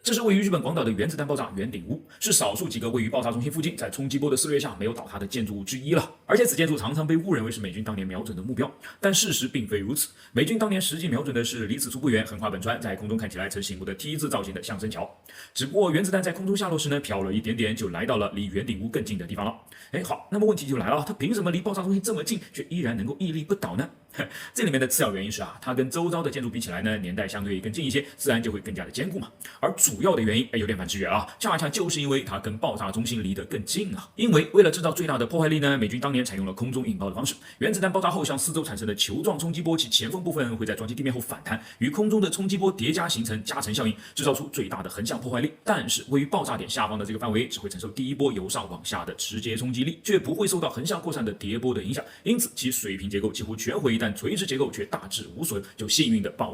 这是位于日本广岛的原子弹爆炸圆顶屋，是少数几个位于爆炸中心附近，在冲击波的肆虐下没有倒塌的建筑物之一了。而且此建筑常常被误认为是美军当年瞄准的目标，但事实并非如此。美军当年实际瞄准的是离此处不远、横跨本川，在空中看起来呈醒目的 T 字造型的象声桥。只不过原子弹在空中下落时呢，飘了一点点，就来到了离圆顶屋更近的地方了。好，那么问题就来了，它凭什么离爆炸中心这么近，却依然能够屹立不倒呢？这里面的次要原因是它跟周遭的建筑比起来呢，年代相对更近一些，自然就会更加的坚固嘛。而主要的原因有点反直觉啊，恰恰就是因为它跟爆炸中心离得更近啊。因为为了制造最大的破坏力呢，美军当年采用了空中引爆的方式。原子弹爆炸后向四周产生的球状冲击波，其前锋部分会在撞击地面后反弹，与空中的冲击波叠加形成加成效应，制造出最大的横向破坏力。但是位于爆炸点下方的这个范围只会承受第一波由上往下的直接冲击力，却不会受到横向扩散的叠波的影响，因此其水平结构几乎全毁，但垂直结构却大致无损，就幸运的保存